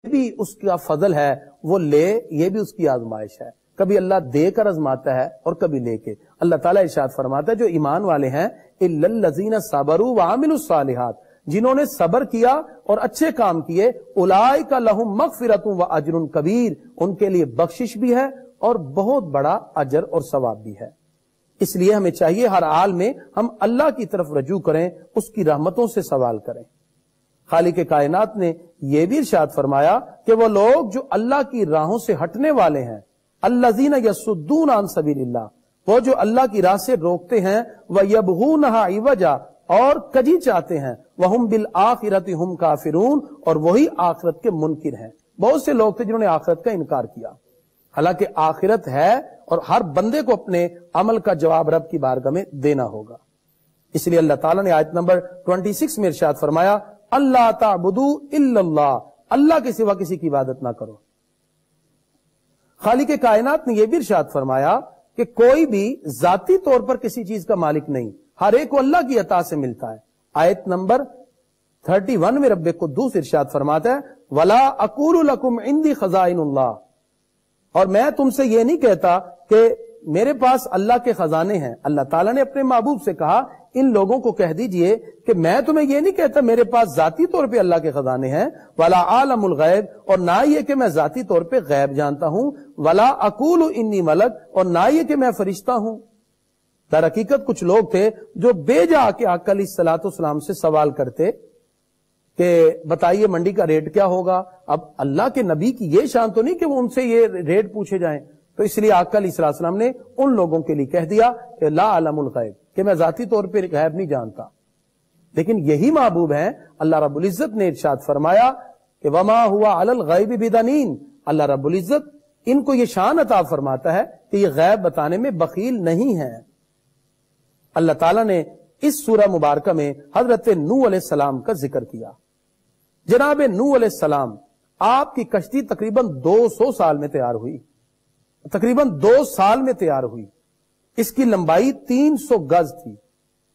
بھی اس کا فضل ہے، وہ لے، یہ بھی اس کی آزمائش ہے. کبھی اللہ دے کر آزماتا ہے اور کبھی لے کے. اللہ تعالیٰ ارشاد فرماتا ہے جو ایمان والے ہیں اِلَّا الَّذِينَ صَبَرُوا وَعَمِلُوا الصَّالِحَاتِ، جنہوں نے صبر کیا اور اچھے کام کیے، اولئک لہم مغفرۃ واجر کبیر، ان کے لیے بخشش بھی ہے اور بہت بڑا اجر اور ثواب بھی ہے. اس لیے ہمیں چاہیے ہر حال میں ہم اللہ کی طرف رجوع کریں، اس کی رحمتوں سے سوال کریں. خالق کائنات نے یہ بھی ارشاد فرمایا کہ وہ لوگ جو اللہ کی راہوں سے ہٹنے والے ہیں، الذین یصدون عن سبیل اللہ، وہ جو اللہ کی راہ سے روکتے ہیں، ویبغونہا عوجا، اور کجی چاہتے ہیں، وہم بالآخرۃ ہم کافرون، اور وہی آخرت کے منکر ہیں. بہت سے لوگ تھے جنہوں نے آخرت کا انکار کیا، حالانکہ آخرت ہے اور ہر بندے کو اپنے عمل کا جواب رب کی بارگاہ میں دینا ہوگا. اس لیے اللہ تعالیٰ نے آیت نمبر 26 میں ارشاد فرمایا اللہ تعبدوا الا اللہ، اللہ کے سوا کسی کی عبادت نہ کرو. خالق کائنات نے یہ بھی ارشاد فرمایا کہ کوئی بھی ذاتی طور پر کسی چیز کا مالک نہیں، ہر ایک کو اللہ کی عطا سے ملتا ہے. آیت نمبر 31 میں رب قدوس ارشاد فرماتا ہے وَلَا أَقُولُ لَكُمْ عِنْدِي خَزَائِنُ اللَّهِ، اور میں تم سے یہ نہیں کہتا کہ میرے پاس اللہ کے خزانے ہیں. اللہ تعالیٰ نے اپنے محبوب سے کہا ان لوگوں کو کہہ دیجئے کہ میں تمہیں یہ نہیں کہتا میرے پاس ذاتی طور پہ اللہ کے خزانے ہیں، وَلَا عَالَمُ الْغَيْبِ، اور نہ یہ کہ میں ذاتی طور پہ غیب جانتا ہوں، وَلَا أَقُولُ إِنِّي مَلَكٌ، اور نہ یہ کہ میں فرشتہ ہوں. در حقیقت کچھ لوگ تھے جو بے جا کے آقا علیہ الصلوۃ والسلام سے سوال کرتے کہ بتائیے منڈی کا ریٹ کیا ہوگا. اب اللہ کے نبی کی یہ شان تو نہیں کہ وہ ان سے یہ ریٹ پوچھے جائیں، تو اس لیے آقا علیہ السلام نے ان لوگوں کے لیے کہہ دیا کہ لا اعلم الغیب، کہ میں ذاتی طور پہ غیب نہیں جانتا. لیکن یہی محبوب ہیں، اللہ رب العزت نے ارشاد فرمایا کہ وما ہوا علی الغیب بدنین، اللہ رب العزت ان کو یہ شان عطا فرماتا ہے کہ یہ غیب بتانے میں بخیل نہیں ہے. اللہ تعالیٰ نے اس سورہ مبارکہ میں حضرت نوح علیہ السلام کا ذکر کیا. جناب نوح علیہ السلام، آپ کی کشتی تقریباً 200 سال میں تیار ہوئی، تقریباً 2 سال میں تیار ہوئی. اس کی لمبائی 300 گز تھی،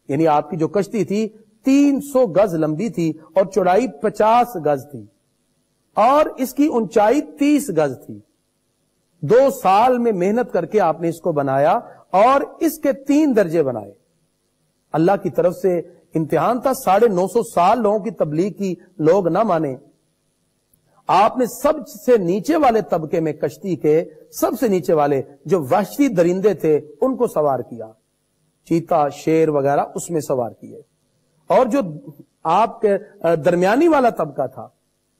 یعنی آپ کی جو کشتی تھی 300 گز لمبی تھی اور چوڑائی 50 گز تھی، اور اس کی اونچائی 30 گز تھی. 2 سال میں محنت کر کے آپ نے اس کو بنایا اور اس کے 3 درجے بنائے. اللہ کی طرف سے امتحان تھا، 950 سال لوگوں کی تبلیغ کی، لوگ نہ مانے. آپ نے سب سے نیچے والے طبقے میں کشتی کے سب سے نیچے والے جو وحشی درندے تھے ان کو سوار کیا، چیتا، شیر وغیرہ اس میں سوار کیے، اور جو آپ کے درمیانی والا طبقہ تھا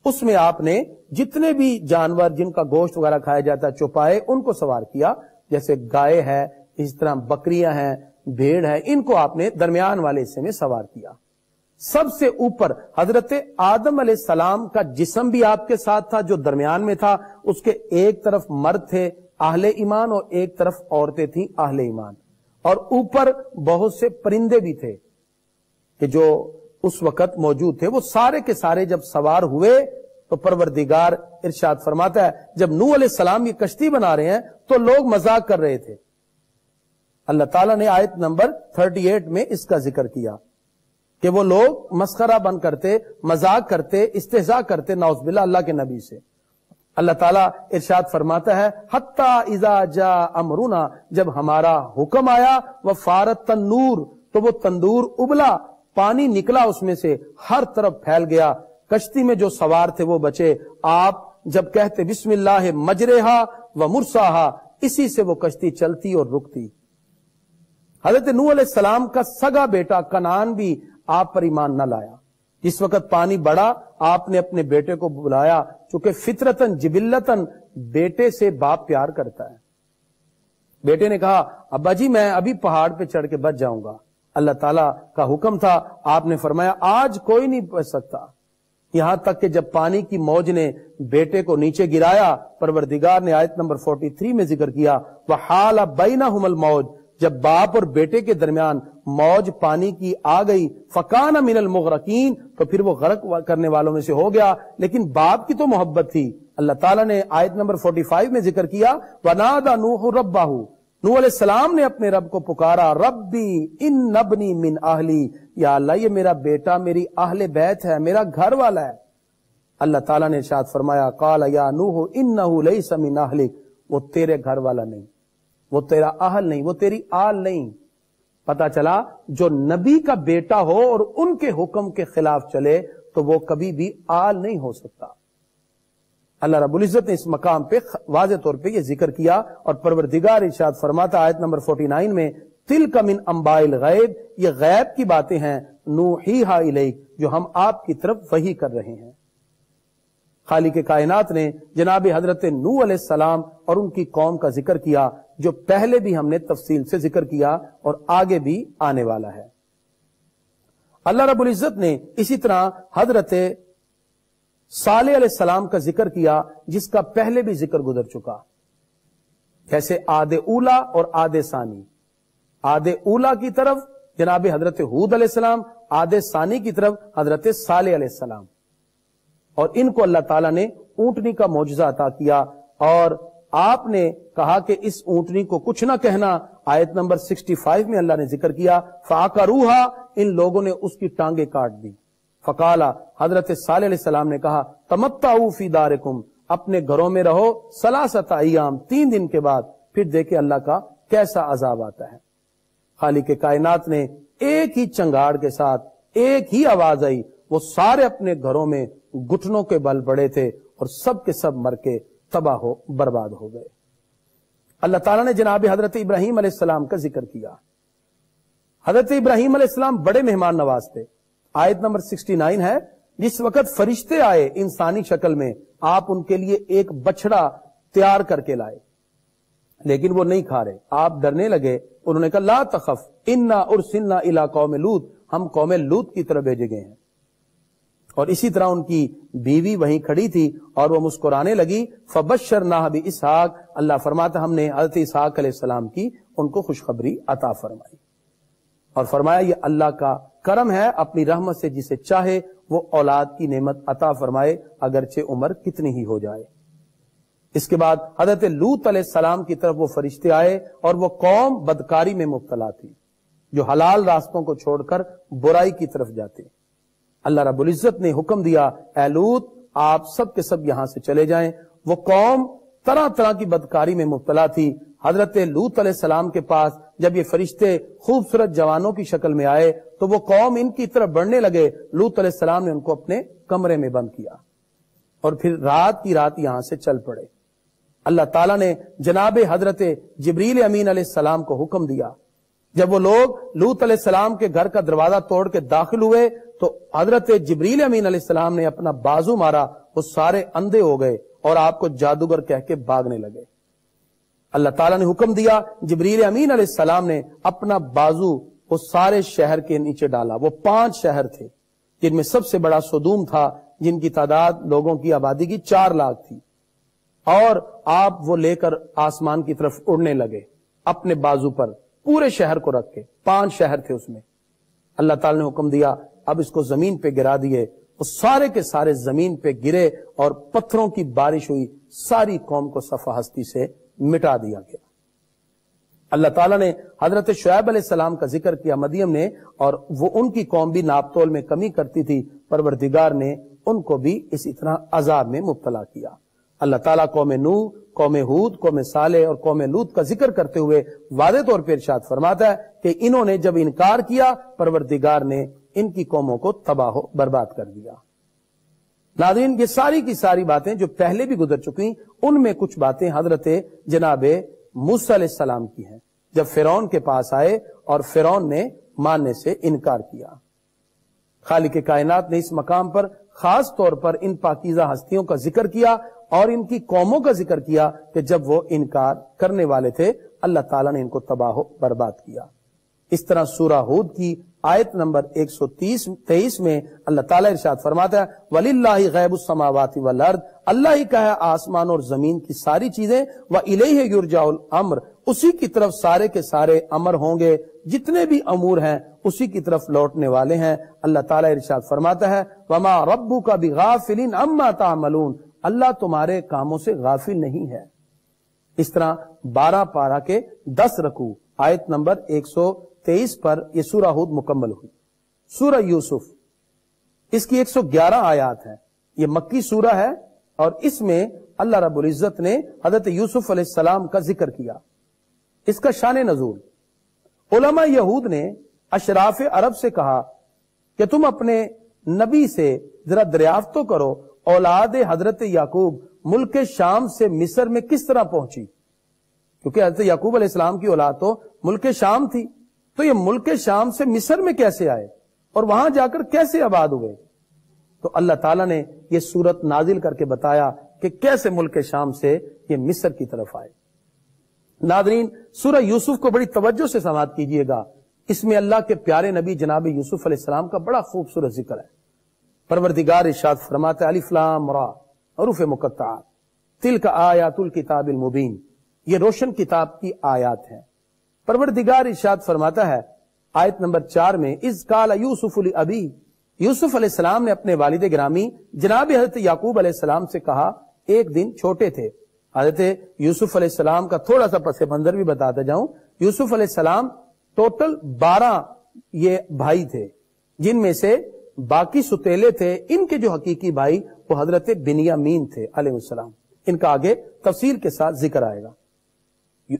اس میں آپ نے جتنے بھی جانور جن کا گوشت وغیرہ کھایا جاتا ہے چوپائے ان کو سوار کیا، جیسے گائے ہے، اس طرح بکریاں ہیں، بھیڑ ہے، ان کو آپ نے درمیان والے حصے میں سوار کیا. سب سے اوپر حضرت آدم علیہ السلام کا جسم بھی آپ کے ساتھ تھا جو درمیان میں تھا، اس کے ایک طرف مرد تھے اہل ایمان اور ایک طرف عورتیں تھیں اہل ایمان، اور اوپر بہت سے پرندے بھی تھے کہ جو اس وقت موجود تھے. وہ سارے کے سارے جب سوار ہوئے تو پروردگار ارشاد فرماتا ہے جب نوح علیہ السلام یہ کشتی بنا رہے ہیں تو لوگ مذاق کر رہے تھے. اللہ تعالیٰ نے آیت نمبر 38 میں اس کا ذکر کیا کہ وہ لوگ مسخرہ بن کرتے، مذاق کرتے، استہزاء کرتے نعوذ باللہ اللہ کے نبی سے. اللہ تعالیٰ ارشاد فرماتا ہے حتی اذا جاء امرنا، جب ہمارا حکم آیا، وفارت تنور، تو وہ تندور ابلا، پانی نکلا اس میں سے، ہر طرف پھیل گیا. کشتی میں جو سوار تھے وہ بچے. آپ جب کہتے بسم اللہ مجرہا و مرساہا، اسی سے وہ کشتی چلتی اور رکتی. حضرت نوح علیہ السلام کا سگا بیٹا کنعان بھی آپ پر ایمان نہ لایا. جس وقت پانی بڑھا آپ نے اپنے بیٹے کو بلایا، چونکہ فطرتاً جبلتاً بیٹے سے باپ پیار کرتا ہے. بیٹے نے کہا ابا جی میں ابھی پہاڑ پہ چڑھ کے بچ جاؤں گا. اللہ تعالیٰ کا حکم تھا، آپ نے فرمایا آج کوئی نہیں بچ سکتا. یہاں تک کہ جب پانی کی موج نے بیٹے کو نیچے گرایا، پروردگار نے آیت نمبر 43 میں ذکر کیا وَحَالَ بَيْنَهُمَ الْمَوْجُ، جب باپ اور بیٹے کے درمیان موج پانی کی آ گئی، فَكَانَ مِنَ الْمُغْرَقِينَ، تو پھر وہ غرق کرنے والوں میں سے ہو گیا. لیکن باپ کی تو محبت تھی. اللہ تعالیٰ نے آیت نمبر 45 میں ذکر کیا وَنَادَى نُوحُ رَبَّهُ، نوح علیہ السلام نے اپنے رب کو پکارا ربی ان ابنی من اہلی، یا اللہ یہ میرا بیٹا میری اہل بیت ہے، میرا گھر والا ہے. اللہ تعالیٰ نے ارشاد فرمایا قال یا نوح انہ لیس من اہلک، وہ تیرے گھر والا نہیں، وہ تیرا اہل نہیں، وہ تیری آل نہیں۔ پتا چلا جو نبی کا بیٹا ہو اور ان کے حکم کے خلاف چلے تو وہ کبھی بھی آل نہیں ہو سکتا۔ اللہ رب العزت نے اس مقام پہ واضح طور پہ یہ ذکر کیا، اور پروردگار ارشاد فرماتا آیت نمبر 49 میں تلک من انباء الغیب، یہ غیب کی باتیں ہیں، نوحیہا الیک، جو ہم آپ کی طرف وحی کر رہے ہیں۔ خالق کائنات نے جناب حضرت نوح علیہ السلام اور ان کی قوم کا ذکر کیا، جو پہلے بھی ہم نے تفصیل سے ذکر کیا اور آگے بھی آنے والا ہے۔ اللہ رب العزت نے اسی طرح حضرت صالح علیہ السلام کا ذکر کیا، جس کا پہلے بھی ذکر گزر چکا، جیسے عاد اولا اور عاد ثانی۔ عاد اولا کی طرف جناب حضرت ہود علیہ السلام، عاد ثانی کی طرف حضرت صالح علیہ السلام، اور ان کو اللہ تعالیٰ نے اونٹنی کا معجزہ عطا کیا، اور آپ نے کہا کہ اس اونٹنی کو کچھ نہ کہنا۔ آیت نمبر 65 میں اللہ نے ذکر کیا فَعَقَرُوهَا، ان لوگوں نے اس کی ٹانگیں کاٹ دی۔ فقالا، حضرت صالح علیہ السلام نے کہا تمتعوا فی دارکم، اپنے گھروں میں رہو 3 ایام، 3 دن کے بعد پھر دیکھیں اللہ کا کیسا عذاب آتا ہے۔ خالق کائنات نے ایک ہی چنگاڑ کے ساتھ ایک ہی آواز آئی، وہ سارے اپنے گھروں میں گھٹنوں کے بل پڑے تھے اور سب کے سب مر کے تباہ ہو برباد ہو گئے۔ اللہ تعالیٰ نے جناب حضرت ابراہیم علیہ السلام کا ذکر کیا۔ حضرت ابراہیم علیہ السلام بڑے مہمان نواز تھے۔ آیت نمبر 69 ہے، جس وقت فرشتے آئے انسانی شکل میں، آپ ان کے لیے ایک بچڑا تیار کر کے لائے، لیکن وہ نہیں کھا رہے۔ آپ ڈرنے لگے، انہوں نے کہا لا تخف انا ارسلنا الی قوم لوط، ہم قوم لوط کی طرف بھیجے گئے ہیں۔ اور اسی طرح ان کی بیوی وہیں کھڑی تھی اور وہ مسکرانے لگی۔ فبشرناہ باسحاق، اللہ فرماتا ہم نے حضرت اسحاق علیہ السلام کی ان کو خوشخبری عطا فرمائی، اور فرمایا یہ اللہ کا کرم ہے، اپنی رحمت سے جسے چاہے وہ اولاد کی نعمت عطا فرمائے، اگرچہ عمر کتنی ہی ہو جائے۔ اس کے بعد حضرت لوط علیہ السلام کی طرف وہ فرشتے آئے، اور وہ قوم بدکاری میں مبتلا تھی، جو حلال راستوں کو چھوڑ کر برائی کی طرف جاتے۔ اللہ رب العزت نے حکم دیا اے لوط آپ سب کے سب یہاں سے چلے جائیں۔ وہ قوم طرح طرح کی بدکاری میں مبتلا تھی۔ حضرت لوط علیہ السلام کے پاس جب یہ فرشتے خوبصورت جوانوں کی شکل میں آئے تو وہ قوم ان کی طرف بڑھنے لگے۔ لوط علیہ السلام نے ان کو اپنے کمرے میں بند کیا اور پھر رات کی رات یہاں سے چل پڑے۔ اللہ تعالیٰ نے جناب حضرت جبریل امین علیہ السلام کو حکم دیا، جب وہ لوگ لوط علیہ السلام کے گھر کا دروازہ توڑ کے داخل ہوئے تو حضرت جبریل امین علیہ السلام نے اپنا بازو مارا، وہ سارے اندھے ہو گئے اور آپ کو جادوگر کہہ کے بھاگنے لگے۔ اللہ تعالیٰ نے حکم دیا، جبریل امین علیہ السلام نے اپنا بازو وہ سارے شہر کے نیچے ڈالا۔ وہ 5 شہر تھے، جن میں سب سے بڑا سدوم تھا، جن کی تعداد لوگوں کی آبادی کی 4 لاکھ تھی، اور آپ وہ لے کر آسمان کی طرف اڑنے لگے اپنے بازو پر، پورے شہر کو رکھ کے۔ 5 شہر تھے اس میں۔ اللہ تعالیٰ نے حکم دیا اب اس کو زمین پہ گرا دیے۔ وہ سارے کے سارے زمین پہ گرے اور پتھروں کی بارش ہوئی، ساری قوم کو صفحہ ہستی سے مٹا دیا گیا۔ اللہ تعالیٰ نے حضرت شعیب علیہ السلام کا ذکر کیا مدین نے، اور وہ ان کی قوم بھی ناپ تول میں کمی کرتی تھی، پروردگار نے ان کو بھی اسی طرح عذاب میں مبتلا کیا۔ اللہ تعالیٰ قوم نوح، قوم ہود، قوم صالح اور قوم لوط کا ذکر کرتے ہوئے واضح طور پر ارشاد فرماتا ہے کہ انہوں نے جب انکار کیا، پروردگار نے ان کی قوموں کو تباہ و برباد کر دیا۔ ناظرین، یہ ساری کی ساری باتیں جو پہلے بھی گزر چکی، ان میں کچھ باتیں حضرت جناب موسیٰ علیہ السلام کی ہیں، جب فرعون کے پاس آئے اور فرعون نے ماننے سے انکار کیا۔ خالق کائنات نے اس مقام پر خاص طور پر ان پاکیزہ ہستیوں کا ذکر کیا اور ان کی قوموں کا ذکر کیا کہ جب وہ انکار کرنے والے تھے، اللہ تعالیٰ نے ان کو تباہ و برباد کیا۔ اس طرح سورہ ہود کی آیت نمبر 123 میں اللہ تعالیٰ ارشاد فرماتا ہے وَلِلَّهِ غَيْبُ السَّمَاوَاتِ وَالْأَرْضِ، اللہ ہی کا ہے آسمان اور زمین کی ساری چیزیں، وَإِلَيْهِ يُرْجَعُ الْأَمْرُ، اسی کی طرف سارے کے سارے امر ہوں گے، جتنے بھی امور ہیں اسی کی طرف لوٹنے والے ہیں۔ اللہ تعالیٰ ارشاد فرماتا ہے وَمَا رَبُّكَ بِغَافِلٍ عَمَّا تَعْمَلُونَ، اللہ تمہارے کاموں سے غافل نہیں ہے۔ اس طرح 12 پارہ کے 10 رکوع آیت نمبر 123 پر یہ سورہ ہود مکمل ہوئی۔ سورہ یوسف، اس کی 111 آیات ہیں۔ یہ مکی سورہ ہے اور اس میں اللہ رب العزت نے حضرت یوسف علیہ السلام کا ذکر کیا. اس کا شان نزول، علماء یہود نے اشراف عرب سے کہا کہ تم اپنے نبی سے ذرا دریافت تو کرو اولاد حضرت یعقوب ملک شام سے مصر میں کس طرح پہنچی، کیونکہ حضرت یعقوب علیہ السلام کی اولاد تو ملک شام تھی، تو یہ ملک شام سے مصر میں کیسے آئے اور وہاں جا کر کیسے آباد ہوئے؟ تو اللہ تعالیٰ نے یہ سورت نازل کر کے بتایا کہ کیسے ملک شام سے یہ مصر کی طرف آئے. ناظرین، سورہ یوسف کو بڑی توجہ سے سماعت کیجئے گا. اس میں اللہ کے پیارے نبی جناب یوسف علیہ السلام کا بڑا خوبصورت ذکر ہے. پروردگار ارشاد فرماتا ہے الف لام را حروف مقطعات تلک آیات الکتاب المبین، یہ روشن کتاب کی آیات ہیں. پروردگار ارشاد فرماتا ہے آیت نمبر 4 میں اذ قال یوسف لابی، یوسف علیہ السلام نے اپنے والد گرامی جناب حضرت یعقوب علیہ السلام سے کہا. ایک دن چھوٹے تھے حضرت یوسف علیہ السلام کا تھوڑا سا پس منظر بھی بتاتا جاؤں. یوسف علیہ السلام ٹوٹل 12 یہ بھائی تھے، جن میں سے باقی ستیلے تھے. ان کے جو حقیقی بھائی وہ حضرت بنیامین تھے علیہ السلام. ان کا آگے تفصیل کے ساتھ ذکر آئے گا.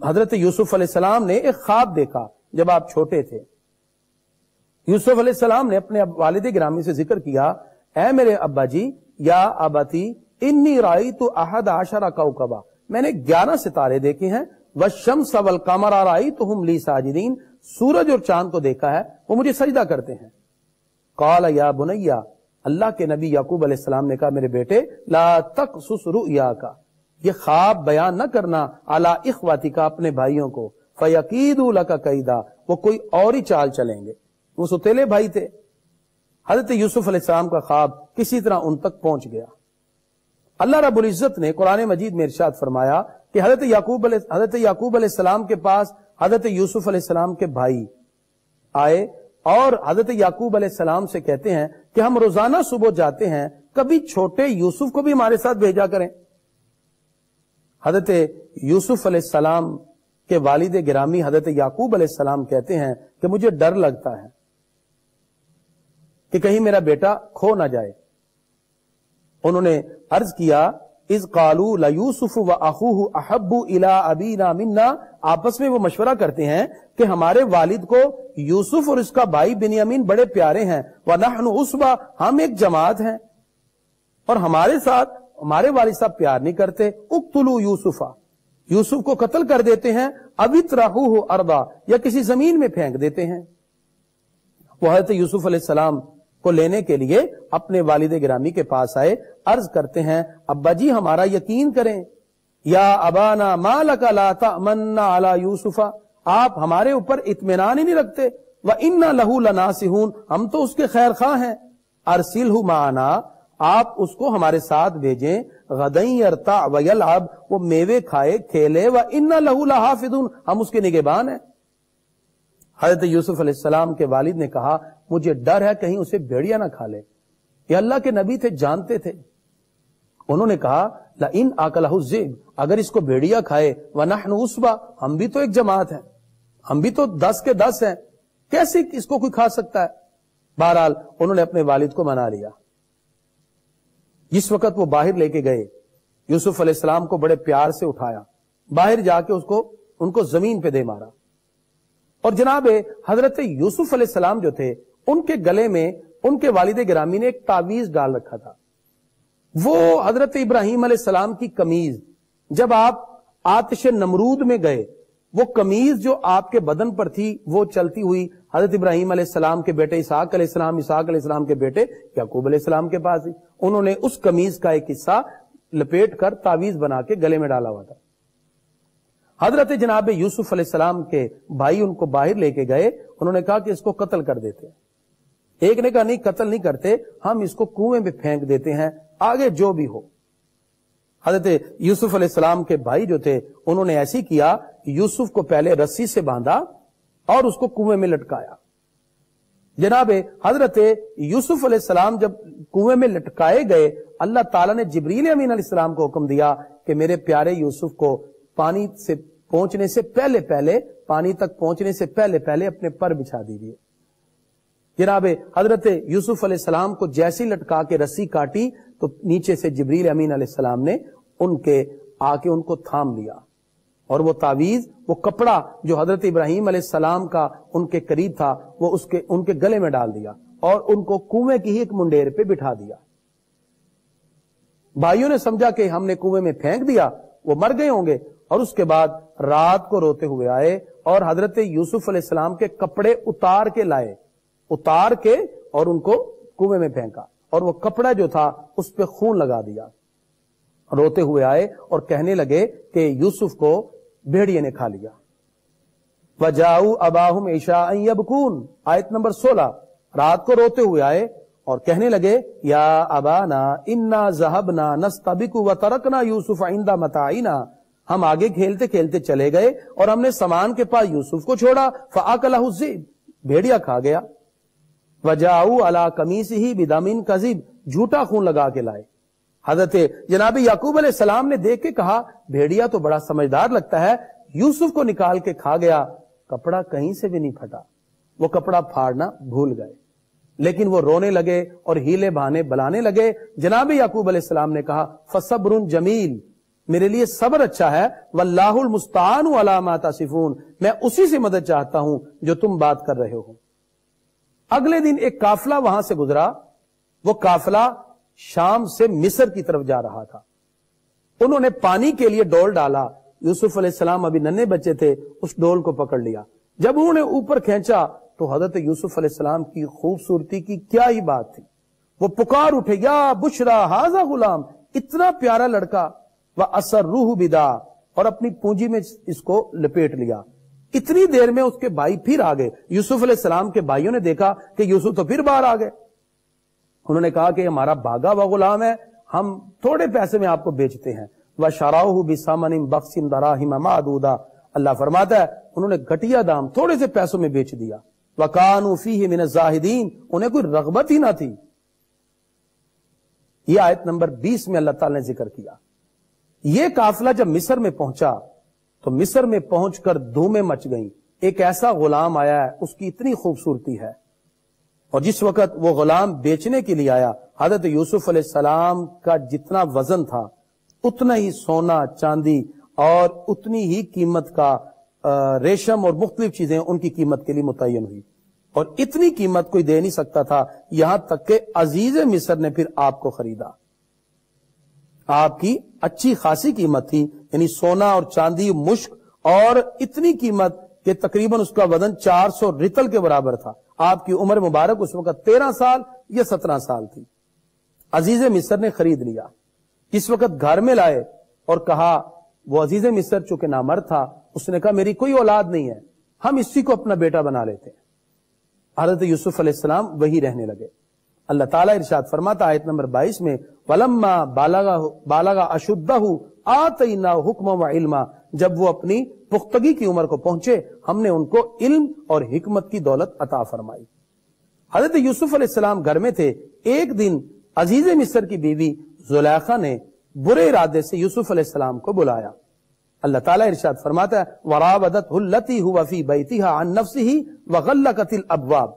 حضرت یوسف علیہ السلام نے ایک خواب دیکھا جب آپ چھوٹے تھے. یوسف علیہ السلام نے اپنے والد گرامی سے ذکر کیا اے میرے ابا جی یا اباتی انی رأیت احد عشر کوکبا، میں نے 11 ستارے دیکھے ہیں. والشمس والقمر رأیتہم لی ساجدین، سورج اور چاند کو دیکھا ہے وہ مجھے سجدہ کرتے ہیں. قال یا بنیا، اللہ کے نبی یعقوب علیہ السلام نے کہا میرے بیٹے لا تقصص رؤیاک، یہ خواب بیان نہ کرنا علی اخواتک، اپنے بھائیوں کو، فیکیدوا لک کیدا، وہ کوئی اور ہی چال چلیں گے. وہ ستیلے بھائی تھے. حضرت یوسف علیہ السلام کا خواب کسی طرح ان تک پہنچ گیا. اللہ رب العزت نے قرآن مجید میں ارشاد فرمایا کہ حضرت یعقوب علیہ السلام کے پاس حضرت یوسف علیہ السلام کے بھائی آئے اور حضرت یعقوب علیہ السلام سے کہتے ہیں کہ ہم روزانہ صبح جاتے ہیں، کبھی چھوٹے یوسف کو بھی ہمارے ساتھ بھیجا کریں. حضرت یوسف علیہ السلام کے والد گرامی حضرت یعقوب علیہ السلام کہتے ہیں کہ مجھے ڈر لگتا ہے کہ کہیں میرا بیٹا کھو نہ جائے. انہوں نے عرض کیا اذ قالوا لیوسف واخوہ احب الی ابینا منا، آپس میں وہ مشورہ کرتے ہیں کہ ہمارے والد کو یوسف اور اس کا بھائی بنیامین بڑے پیارے ہیں. ونحن عصبہ، ہم ایک جماعت ہیں اور ہمارے ساتھ ہمارے والد صاحب پیار نہیں کرتے. اقتلوا یوسفا، یوسف کو قتل کر دیتے ہیں. ابھی اطرحوہ ارضا، یا کسی زمین میں پھینک دیتے ہیں. وہ حضرت یوسف علیہ السلام کو لینے کے لیے اپنے والد گرامی کے پاس آئے. عرض کرتے ہیں ابا جی ہمارا یقین کریں. یا ابانا ما لک لا تأمنا علی یوسف، آپ ہمارے اوپر اطمینان ہی نہیں رکھتے. وَإِنَّا لَهُ لَنَاصِحُونَ، ہم تو اس کے خیر خواہ ہیں. ارسلہ معنا، آپ اس کو ہمارے ساتھ بھیجیں. غداً یرتع ویلعب، وہ میوے کھائے کھیلے. وَإِنَّا لَهُ لَحَافِظُونَ، ہم اس کے نگہبان ہیں. حضرت یوسف علیہ السلام کے والد نے کہا مجھے ڈر ہے کہیں اسے بھیڑیا نہ کھا لے. یہ اللہ کے نبی تھے، جانتے تھے. انہوں نے کہا لئن آکلہ الذئب، اگر اس کو بھیڑیا کھائے. ونحن عصبہ، ہم بھی تو ایک جماعت ہیں، ہم بھی تو 10 کے 10 ہیں، کیسے اس کو کوئی کھا سکتا ہے. بہرحال انہوں نے اپنے والد کو منا لیا. جس وقت وہ باہر لے کے گئے، یوسف علیہ السلام کو بڑے پیار سے اٹھایا، باہر جا کے ان کو زمین پہ دے مارا. اور جناب حضرت یوسف علیہ السلام جو تھے ان کے گلے میں ان کے والد گرامی نے ایک تعویذ ڈال رکھا تھا. وہ حضرت ابراہیم علیہ السلام کی قمیض، جب آپ آتش نمرود میں گئے، وہ قمیض جو آپ کے بدن پر تھی وہ چلتی ہوئی حضرت ابراہیم علیہ السلام کے بیٹے اسحاق علیہ السلام کے بیٹے یعقوب علیہ السلام کے پاس تھی. انہوں نے اس قمیض کا ایک حصہ لپیٹ کر تعویذ بنا کے گلے میں ڈالا ہوا تھا. حضرت جناب یوسف علیہ السلام کے بھائی ان کو باہر لے کے گئے. انہوں نے کہا کہ اس کو قتل کر دیتے ہیں. ایک نے کہا نہیں قتل نہیں کرتے، ہم اس کو کنویں میں پھینک دیتے ہیں، آگے جو بھی ہو. حضرت یوسف علیہ السلام کے بھائی جو تھے انہوں نے ایسی کیا، یوسف کو پہلے رسی سے باندھا اور اس کو کنویں میں لٹکایا. جناب حضرت یوسف علیہ السلام جب کنویں میں لٹکائے گئے، اللہ تعالیٰ نے جبریل امین علیہ السلام کو حکم دیا کہ میرے پیارے یوسف کو پانی سے پہنچنے سے پہلے پانی تک پہنچنے سے پہلے اپنے پر بچھا دیجیے. جناب حضرت یوسف علیہ السلام کو جیسی لٹکا کے رسی کاٹی تو نیچے سے جبریل امین علیہ السلام نے آ کے ان کو تھام لیا، اور وہ تعویذ، وہ کپڑا جو حضرت ابراہیم علیہ السلام کا ان کے قریب تھا، وہ ان کے گلے میں ڈال دیا اور ان کو کنویں کی ہی ایک منڈیر پہ بٹھا دیا۔ بھائیوں نے سمجھا کہ ہم نے کنویں میں پھینک دیا، وہ مر گئے ہوں گے، اور اس کے بعد رات کو روتے ہوئے آئے اور حضرت یوسف علیہ السلام کے کپڑے اتار کے لائے، اتار کے اور ان کو کنویں میں پھینکا، اور وہ کپڑا جو تھا اس پہ خون لگا دیا۔ روتے ہوئے آئے اور کہنے لگے کہ یوسف کو بھیڑیے نے کھا لیا۔ وَجَاءُوا أَبَاهُمْ عِشَاءً يَبْكُونَ، آیت نمبر 16، رات کو روتے ہوئے آئے اور کہنے لگے یا ابانا انا ذهبنا نستبق وترکنا یوسف عند متاعنا، ہم آگے کھیلتے کھیلتے چلے گئے اور ہم نے سامان کے پاس یوسف کو چھوڑا، فاکلہ الذئب، بھیڑیا کھا گیا۔ وجاءوا علی قمیصہ بدم کذب، جھوٹا خون لگا کے لائے۔ حضرت جناب یعقوب علیہ السلام نے دیکھ کے کہا بھیڑیا تو بڑا سمجھدار لگتا ہے، یوسف کو نکال کے کھا گیا، کپڑا کہیں سے بھی نہیں پھٹا۔ وہ کپڑا پھاڑنا بھول گئے، لیکن وہ رونے لگے اور ہیلے بہانے بلانے لگے۔ جناب یعقوب علیہ السلام نے کہا فصبر جمیل، میرے لیے صبر اچھا ہے، واللہ المستعان علی ما تصفون، میں اسی سے مدد چاہتا ہوں جو تم بات کر رہے ہو۔ اگلے دن ایک قافلہ وہاں سے گزرا، وہ قافلہ شام سے مصر کی طرف جا رہا تھا۔ انہوں نے پانی کے لیے ڈول ڈالا، یوسف علیہ السلام ابھی ننھے بچے تھے، اس ڈول کو پکڑ لیا۔ جب انہوں نے اوپر کھینچا تو حضرت یوسف علیہ السلام کی خوبصورتی کی کیا ہی بات تھی، وہ پکار اٹھے یا بشرا ھذا غلام، اتنا پیارا لڑکا، وَأَسَرُّوهُ بِدَا، اور اپنی پونجی میں اس کو لپیٹ لیا۔ اتنی دیر میں اس کے بھائی پھر آ گئے، یوسف علیہ السلام کے بھائیوں نے دیکھا کہ یوسف تو پھر باہر آ گئے۔ انہوں نے کہا کہ ہمارا بھاگا ہوا غلام ہے، ہم تھوڑے پیسے میں آپ کو بیچتے ہیں۔ وَشَرَوْهُ بِثَمَنٍ بَخْسٍ دَرَاهِمَ مَعْدُودَةٍ، اللہ فرماتا ہے انہوں نے گھٹیا دام تھوڑے سے پیسوں میں بیچ دیا۔ وَكَانُوا فِيهِ مِنَ الزَّاهِدِينَ، انہیں کوئی رغبت ہی نہ تھی۔ یہ آیت نمبر 20 میں اللہ تعالی نے ذکر کیا۔ یہ قافلہ جب مصر میں پہنچا تو مصر میں پہنچ کر دھومیں مچ گئیں، ایک ایسا غلام آیا ہے، اس کی اتنی خوبصورتی ہے، اور جس وقت وہ غلام بیچنے کے لیے آیا، حضرت یوسف علیہ السلام کا جتنا وزن تھا اتنا ہی سونا چاندی اور اتنی ہی قیمت کا ریشم اور مختلف چیزیں ان کی قیمت کے لیے متعین ہوئی، اور اتنی قیمت کوئی دے نہیں سکتا تھا، یہاں تک کہ عزیز مصر نے پھر آپ کو خریدا۔ آپ کی اچھی خاصی قیمت تھی، یعنی سونا اور چاندی مشک، اور اتنی قیمت کہ تقریباً اس کا وزن 400 رطل کے برابر تھا۔ آپ کی عمر مبارک اس وقت 13 سال یا 17 سال تھی۔ عزیز مصر نے خرید لیا۔ جس وقت گھر میں لائے اور کہا، وہ عزیز مصر چونکہ نامرد تھا، اس نے کہا میری کوئی اولاد نہیں ہے، ہم اسی کو اپنا بیٹا بنا لیتے ہیں۔ حضرت یوسف علیہ السلام وہی رہنے لگے۔ اللہ تعالیٰ ارشاد فرماتا آیت نمبر 22 میں وَلَمَّا بَالَغَ أَشُدَّهُ آتَيْنَاهُ حُکْمًا وَعِلْمًا، جب وہ اپنی پختگی کی عمر کو پہنچے ہم نے ان کو علم اور حکمت کی دولت عطا فرمائی۔ حضرت یوسف علیہ السلام گھر میں تھے، ایک دن عزیز مصر کی بیوی زلیخا نے برے ارادے سے یوسف علیہ السلام کو بلایا۔ اللہ تعالیٰ ارشاد فرماتا ہے وَرَاوَدَتْهُ الَّتِي هُوَ فِي بَيْتِهَا عَن نَفْسِهِ وَغَلَّقَتِ الْأَبْوَابَ،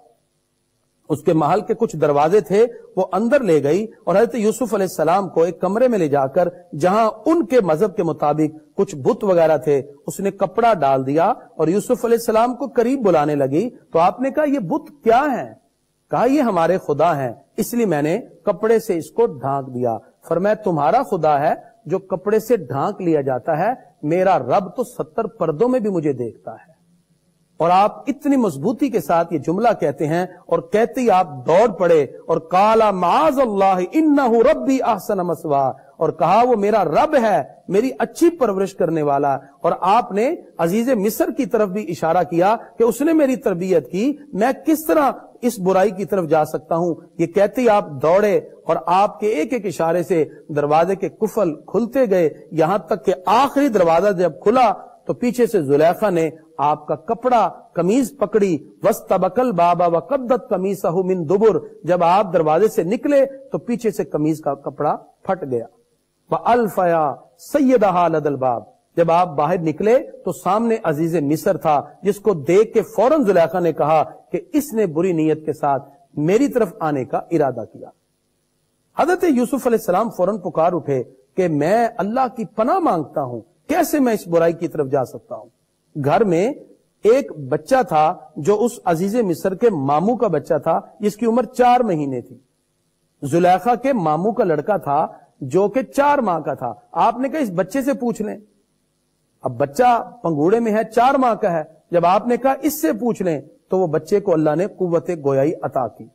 اس کے محل کے کچھ دروازے تھے وہ اندر لے گئی اور حضرت یوسف علیہ السلام کو ایک کمرے میں لے جا کر جہاں ان کے مذہب کے مطابق کچھ بت وغیرہ تھے اس نے کپڑا ڈال دیا اور یوسف علیہ السلام کو قریب بلانے لگی۔ تو آپ نے کہا یہ بت کیا ہیں؟ کہا یہ ہمارے خدا ہیں، اس لیے میں نے کپڑے سے اس کو ڈھانک دیا۔ فرمایا تمہارا خدا ہے جو کپڑے سے ڈھانک لیا جاتا ہے، میرا رب تو 70 پردوں میں بھی مجھے دیکھتا ہے۔ اور آپ اتنی مضبوطی کے ساتھ یہ جملہ کہتے ہیں اور کہتے ہی آپ دوڑ پڑے اور قال معاذ اللہ انہ ربی احسن مثواہ، اور کہا وہ میرا رب ہے، میری اچھی پرورش کرنے والا۔ اور آپ نے عزیز مصر کی طرف بھی اشارہ کیا کہ اس نے میری تربیت کی، میں کس طرح اس برائی کی طرف جا سکتا ہوں۔ یہ کہتے ہی آپ دوڑے اور آپ کے ایک ایک اشارے سے دروازے کے قفل کھلتے گئے، یہاں تک کہ آخری دروازہ جب کھلا تو پیچھے سے زلیخا نے آپ کا کپڑا قمیض پکڑی، وَاسْتَبَقَ الْبَابَ وَقَدَّتْ قَمِيصَهُ مِنْ دُبُرٍ، جب آپ دروازے سے نکلے تو پیچھے سے قمیض کا کپڑا پھٹ گیا۔ وَأَلْفَيَا سَيِّدَهَا لَدَى الْبَابِ، جب آپ باہر نکلے تو سامنے عزیز مصر تھا، جس کو دیکھ کے فوراً زلیخا نے کہا کہ اس نے بری نیت کے ساتھ میری طرف آنے کا ارادہ کیا۔ حضرت یوسف علیہ السلام فوراً پکار اٹھے کہ میں اللہ کی پناہ مانگتا ہوں، کیسے میں اس برائی کی طرف جا سکتا ہوں۔ گھر میں ایک بچہ تھا جو اس عزیز مصر کے ماموں کا بچہ تھا، جس کی عمر 4 مہینے تھی۔ زلیخا کے ماموں کا لڑکا تھا جو کہ 4 ماہ کا تھا۔ آپ نے کہا اس بچے سے پوچھ لیں۔ اب بچہ پنگوڑے میں ہے، 4 ماہ کا ہے، جب آپ نے کہا اس سے پوچھ لیں تو وہ بچے کو اللہ نے قوت گویائی عطا کی۔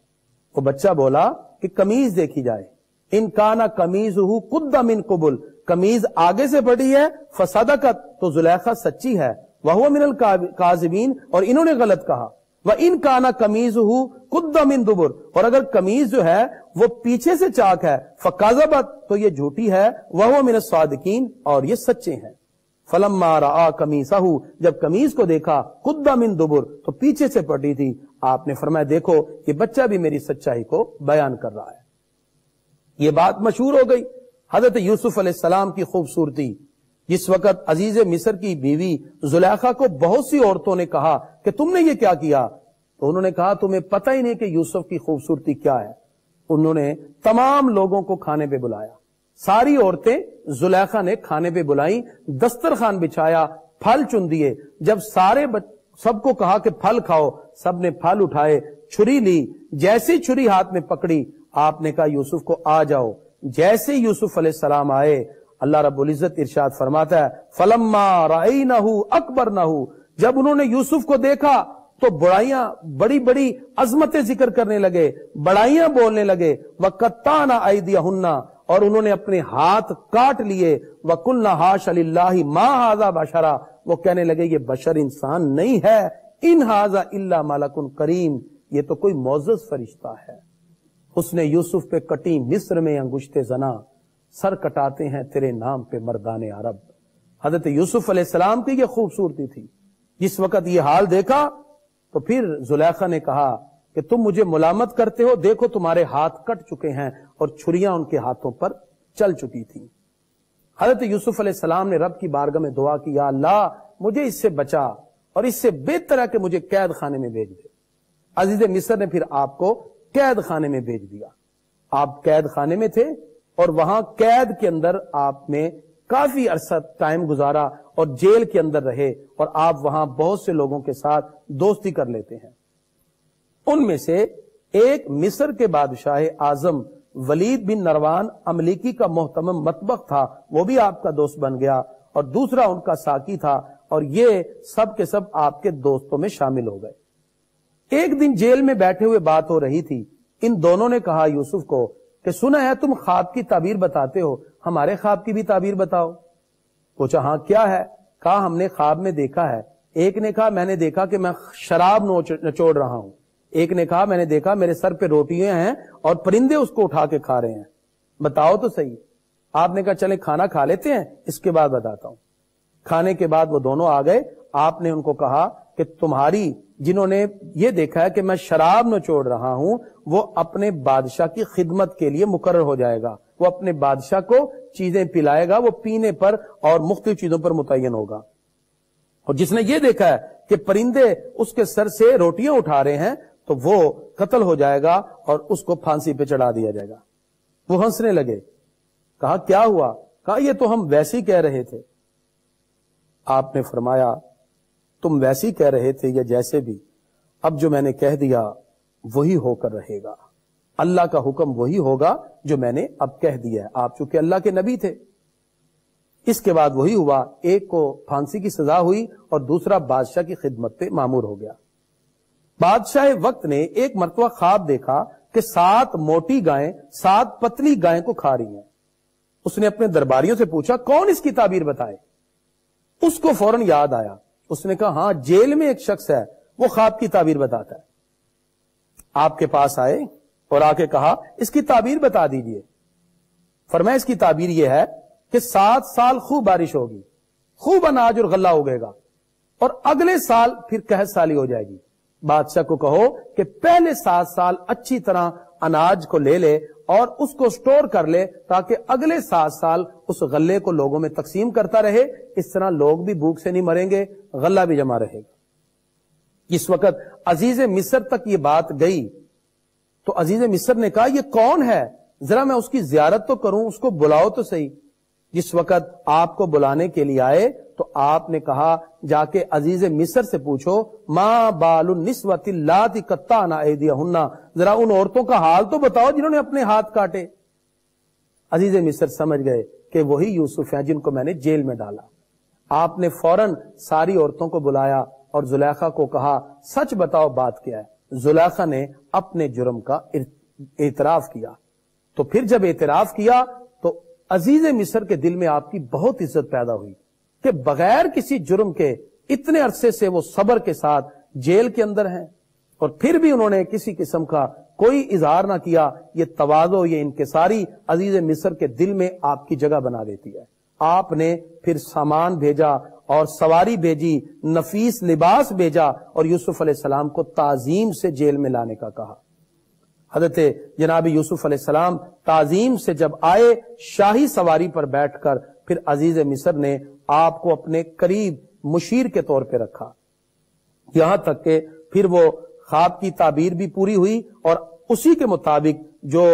وہ بچہ بولا کہ قمیض دیکھی جائے، ان کانا قمیضہ قد من قبل، قمیض آگے سے بڑی ہے، فصدقت، تو زلیخا سچی ہے، وہو من الکاذبین، اور انہوں نے غلط کہا، وَإِن كَانَ قَمِيصُهُ قُدَّ مِن دُبُرٍ، اور اگر قمیض جو ہے وہ پیچھے سے چاک ہے، فَكَذَبَتْ، تو یہ جھوٹی ہے، وَهُوَ مِنَ الصَّادِقِينَ، اور یہ سچے ہیں۔ فَلَمَّا رَآ قَمِيصَهُ، جب قمیض کو دیکھا، قُدَّ مِن دُبُرٍ، تو پیچھے سے پٹی تھی، آپ نے فرمایا دیکھو یہ بچہ بھی میری سچائی کو بیان کر رہا ہے۔ یہ بات مشہور ہو گئی۔ حضرت یوسف علیہ السلام کی خوبصورتی، جس وقت عزیز مصر کی بیوی زلیخا کو بہت سی عورتوں نے کہا کہ تم نے یہ کیا کیا، تو انہوں نے کہا تمہیں پتہ ہی نہیں کہ یوسف کی خوبصورتی کیا ہے۔ انہوں نے تمام لوگوں کو کھانے پہ بلایا، ساری عورتیں زلیخا نے کھانے پہ بلائیں، دسترخوان بچھایا، پھل چن دیے۔ جب سب کو کہا کہ پھل کھاؤ، سب نے پھل اٹھائے، چھری لی، جیسے چھری ہاتھ میں پکڑی، آپ نے کہا یوسف کو آ جاؤ۔ جیسے یوسف علیہ السلام آئے، اللہ رب العزت ارشاد فرماتا ہے فَلَمَّا رَأَيْنَهُ أَكْبَرْنَهُ، جب انہوں نے یوسف کو دیکھا تو بڑائیاں، بڑی بڑی عظمتیں ذکر کرنے لگے، بڑائیاں بولنے لگے، وَقَطَّعْنَ أَيْدِيَهُنَّ، اور انہوں نے اپنے ہاتھ کاٹ لیے، وَقُلْنَا حَاشَ لِلَّهِ مَا هَذَا بَشَرًا، وہ کہنے لگے یہ بشر انسان نہیں ہے، إِنْ هَذَا إِلَّا مَلَكٌ كَرِيمٌ، یہ تو کوئی معزز فرشتہ ہے۔ اس نے یوسف پہ کٹی مصر میں انگشت زنا، سر کٹاتے ہیں تیرے نام پہ مردان عرب۔ حضرت یوسف علیہ السلام کی یہ خوبصورتی تھی۔ جس وقت یہ حال دیکھا تو پھر زلیخا نے کہا کہ تم مجھے ملامت کرتے ہو، دیکھو تمہارے ہاتھ کٹ چکے ہیں، اور چھریاں ان کے ہاتھوں پر چل چکی تھی۔ حضرت یوسف علیہ السلام نے رب کی بارگاہ میں دعا کی، یا اللہ مجھے اس سے بچا، اور اس سے بہتر ہے کہ مجھے قید خانے میں بھیج دے۔ عزیز مصر نے پھر آپ کو قید خانے میں بھیج دیا۔ آپ قید خانے میں تھے، اور وہاں قید کے اندر آپ نے کافی عرصہ ٹائم گزارا، اور جیل کے اندر رہے، اور آپ وہاں بہت سے لوگوں کے ساتھ دوستی کر لیتے ہیں۔ ان میں سے ایک مصر کے بادشاہ اعظم ولید بن نروان املیکی کا محتمم مطبخ تھا، وہ بھی آپ کا دوست بن گیا، اور دوسرا ان کا ساقی تھا، اور یہ سب کے سب آپ کے دوستوں میں شامل ہو گئے۔ ایک دن جیل میں بیٹھے ہوئے بات ہو رہی تھی، ان دونوں نے کہا یوسف کو کہ سنا ہے تم خواب کی تعبیر بتاتے ہو، ہمارے خواب کی بھی تعبیر بتاؤ۔ پوچھا ہاں کیا ہے؟ کہا ہم نے خواب میں دیکھا ہے۔ ایک نے کہا میں نے دیکھا کہ میں شراب نچوڑ رہا ہوں، ایک نے کہا میں نے دیکھا میرے سر پہ روٹیاں ہیں اور پرندے اس کو اٹھا کے کھا رہے ہیں، بتاؤ تو صحیح۔ آپ نے کہا چلیں کھانا کھا لیتے ہیں، اس کے بعد بتاتا ہوں۔ کھانے کے بعد وہ دونوں آ گئے۔ آپ نے ان کو کہا کہ تمہاری جنہوں نے یہ دیکھا ہے کہ میں شراب نچوڑ رہا ہوں، وہ اپنے بادشاہ کی خدمت کے لیے مقرر ہو جائے گا، وہ اپنے بادشاہ کو چیزیں پلائے گا، وہ پینے پر اور مختلف چیزوں پر متعین ہوگا۔ اور جس نے یہ دیکھا ہے کہ پرندے اس کے سر سے روٹیاں اٹھا رہے ہیں تو وہ قتل ہو جائے گا اور اس کو پھانسی پہ چڑھا دیا جائے گا۔ وہ ہنسنے لگے۔ کہا کیا ہوا؟ کہا یہ تو ہم ویسے ہی کہہ رہے تھے۔ آپ نے فرمایا تم ویسے ہی کہہ رہے تھے یا جیسے بھی، اب جو میں نے کہہ دیا وہی ہو کر رہے گا، اللہ کا حکم وہی ہوگا جو میں نے اب کہہ دیا ہے۔ آپ چونکہ اللہ کے نبی تھے۔ اس کے بعد وہی ہوا، ایک کو پھانسی کی سزا ہوئی اور دوسرا بادشاہ کی خدمت پہ مامور ہو گیا۔ بادشاہ وقت نے ایک مرتبہ خواب دیکھا کہ 7 موٹی گائیں 7 پتلی گائیں کو کھا رہی ہیں۔ اس نے اپنے درباریوں سے پوچھا کون اس کی تعبیر بتائے؟ اس کو فوراً یاد آیا۔ اس نے کہا ہاں جیل میں ایک شخص ہے، وہ خواب کی تعبیر بتاتا ہے۔ آپ کے پاس آئے اور آ کے کہا اس کی تعبیر بتا دیجئے۔ فرمایا اس کی تعبیر یہ ہے کہ 7 سال خوب بارش ہوگی، خوب اناج اور غلہ اگے گا، اور اگلے سال پھر قحط سالی ہو جائے گی۔ بادشاہ کو کہو کہ پہلے 7 سال اچھی طرح اناج کو لے لے اور اس کو سٹور کر لے تاکہ اگلے 7 سال اس غلے کو لوگوں میں تقسیم کرتا رہے. اس طرح لوگ بھی بھوک سے نہیں مریں گے، غلہ بھی جمع رہے گا. اس وقت عزیز مصر تک یہ بات گئی تو عزیز مصر نے کہا یہ کون ہے، ذرا میں اس کی زیارت تو کروں، اس کو بلاؤ تو صحیح. جس وقت آپ کو بلانے کے لیے آئے تو آپ نے کہا جا کے عزیز مصر سے پوچھو ما بال النسوۃ اللاتی قطعن ایدیہن، ذرا ان عورتوں کا حال تو بتاؤ جنہوں نے اپنے ہاتھ کاٹے. عزیز مصر سمجھ گئے کہ وہی یوسف ہیں جن کو میں نے جیل میں ڈالا. آپ نے فوراً ساری عورتوں کو بلایا اور زلیخا کو کہا سچ بتاؤ بات کیا ہے. زلیخا نے اپنے جرم کا اعتراف کیا. تو پھر جب اعتراف کیا تو عزیز مصر کے دل میں آپ کی بہت عزت پیدا ہوئی کہ بغیر کسی جرم کے اتنے عرصے سے وہ صبر کے ساتھ جیل کے اندر ہیں اور پھر بھی انہوں نے کسی قسم کا کوئی اظہار نہ کیا. یہ تواضع، یہ انکساری عزیز مصر کے دل میں آپ کی جگہ بنا دیتی ہے. آپ نے پھر سامان بھیجا اور سواری بھیجی، نفیس لباس بھیجا اور یوسف علیہ السلام کو تعظیم سے جیل میں لانے کا کہا. حضرت جناب یوسف علیہ السلام تعظیم سے جب آئے شاہی سواری پر بیٹھ کر، پھر عزیز مصر نے آپ کو اپنے قریب مشیر کے طور پہ رکھا، یہاں تک کہ پھر وہ خواب کی تعبیر بھی پوری ہوئی اور اسی کے مطابق جو